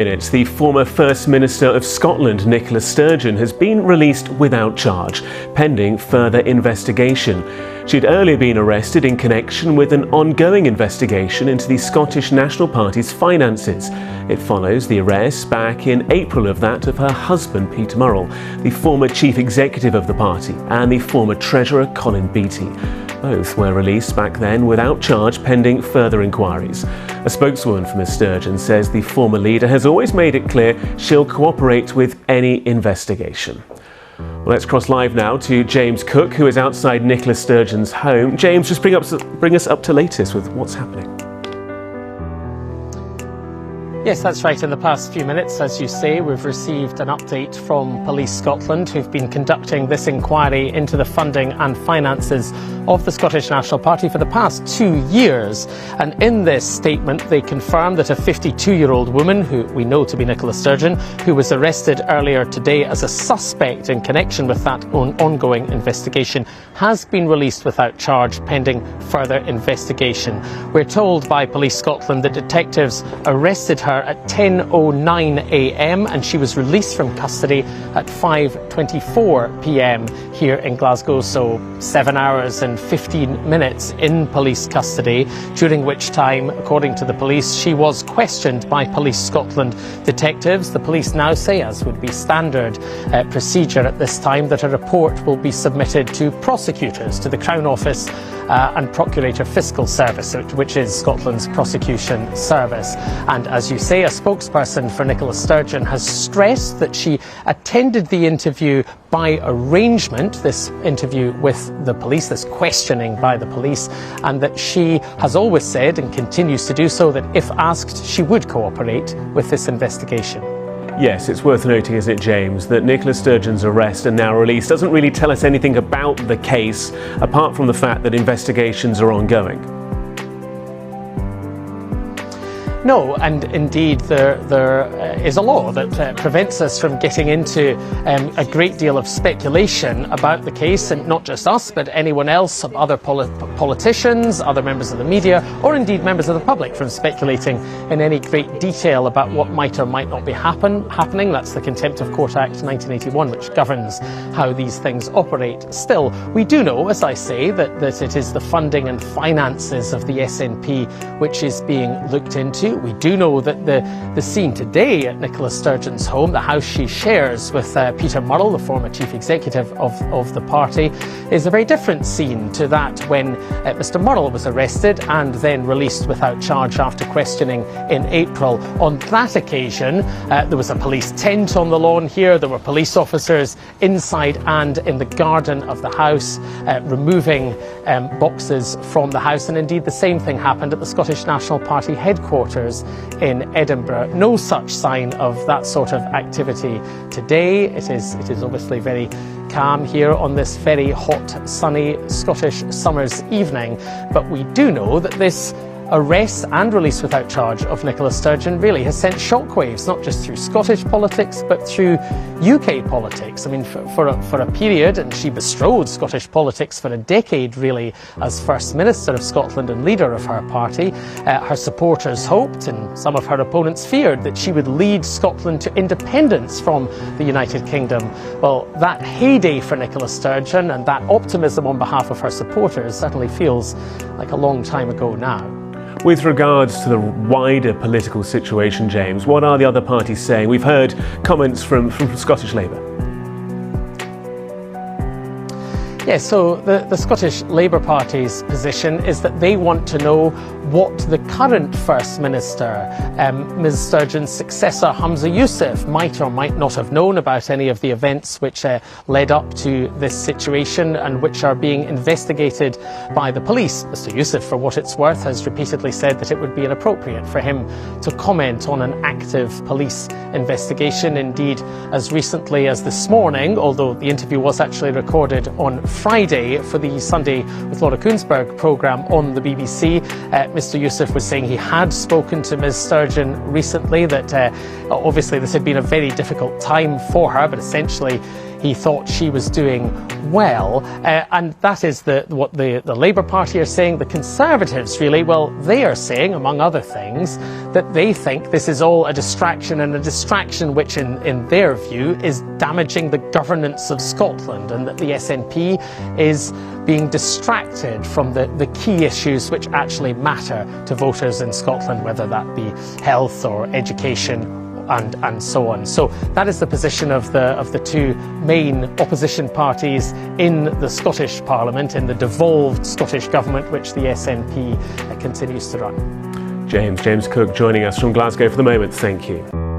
In it, the former First Minister of Scotland, Nicola Sturgeon, has been released without charge, pending further investigation. She'd earlier been arrested in connection with an ongoing investigation into the Scottish National Party's finances. It follows the arrest back in April of her husband, Peter Murrell, the former chief executive of the party, and the former treasurer, Colin Beattie. Both were released back then without charge, pending further inquiries. A spokeswoman for Ms Sturgeon says the former leader has always made it clear she'll cooperate with any investigation. Well, let's cross live now to James Cook, who is outside Nicola Sturgeon's home. James, just bring us up to latest with what's happening. Yes, that's right. In the past few minutes, as you say, we've received an update from Police Scotland, who've been conducting this inquiry into the funding and finances of the Scottish National Party for the past 2 years. And in this statement, they confirmed that a 52-year-old woman, who we know to be Nicola Sturgeon, who was arrested earlier today as a suspect in connection with that ongoing investigation, has been released without charge, pending further investigation. We're told by Police Scotland that detectives arrested her at 10:09 a.m. and she was released from custody at 5:24 p.m. here in Glasgow, so 7 hours and 15 minutes in police custody, during which time, according to the police, she was questioned by Police Scotland detectives. The police now say, as would be standard procedure at this time, that a report will be submitted to prosecutors, to the Crown Office and Procurator Fiscal Service, which is Scotland's prosecution service. And as you say, a spokesperson for Nicola Sturgeon has stressed that she attended the interview by arrangement, this interview with the police, this questioning by the police, and that she has always said, and continues to do so, that if asked, she would cooperate with this investigation. Yes, it's worth noting, isn't it, James, that Nicola Sturgeon's arrest and now release doesn't really tell us anything about the case, apart from the fact that investigations are ongoing. No, and indeed there is a law that prevents us from getting into a great deal of speculation about the case, and not just us, but anyone else, other politicians, other members of the media, or indeed members of the public, from speculating in any great detail about what might or might not be happening. That's the Contempt of Court Act 1981, which governs how these things operate. Still, we do know, as I say, that it is the funding and finances of the SNP which is being looked into. We do know that the scene today at Nicola Sturgeon's home, the house she shares with Peter Murrell, the former chief executive of the party, is a very different scene to that when Mr Murrell was arrested and then released without charge after questioning in April. On that occasion, there was a police tent on the lawn here. There were police officers inside and in the garden of the house, removing boxes from the house. And indeed, the same thing happened at the Scottish National Party headquarters in Edinburgh. No such sign of that sort of activity today. It is obviously very calm here on this very hot, sunny Scottish summer's evening. But we do know that this arrest and release without charge of Nicola Sturgeon really has sent shockwaves, not just through Scottish politics, but through UK politics. I mean, for a period, and she bestrode Scottish politics for a decade, really, as First Minister of Scotland and leader of her party. Her supporters hoped, and some of her opponents feared, that she would lead Scotland to independence from the United Kingdom. Well, that heyday for Nicola Sturgeon and that optimism on behalf of her supporters certainly feels like a long time ago now. With regards to the wider political situation, James, what are the other parties saying? We've heard comments from Scottish Labour. Yes, so the Scottish Labour Party's position is that they want to know what the current First Minister, Ms Sturgeon's successor, Humza Yousaf, might or might not have known about any of the events which led up to this situation and which are being investigated by the police. Mr Yousaf, for what it's worth, has repeatedly said that it would be inappropriate for him to comment on an active police investigation. Indeed, as recently as this morning, although the interview was actually recorded on Friday for the Sunday with Laura Kuenssberg programme on the BBC, Mr Yousaf was saying he had spoken to Ms Sturgeon recently, that obviously this had been a very difficult time for her, but essentially he thought she was doing well, and that is what the Labour Party are saying. The Conservatives, really, well, they are saying, among other things, that they think this is all a distraction, and a distraction which, in their view, is damaging the governance of Scotland, and that the SNP is being distracted from the key issues which actually matter to voters in Scotland, whether that be health or education and so on. So that is the position of the two main opposition parties in the Scottish Parliament, in the devolved Scottish Government, which the SNP continues to run. James Cook joining us from Glasgow for the moment. Thank you.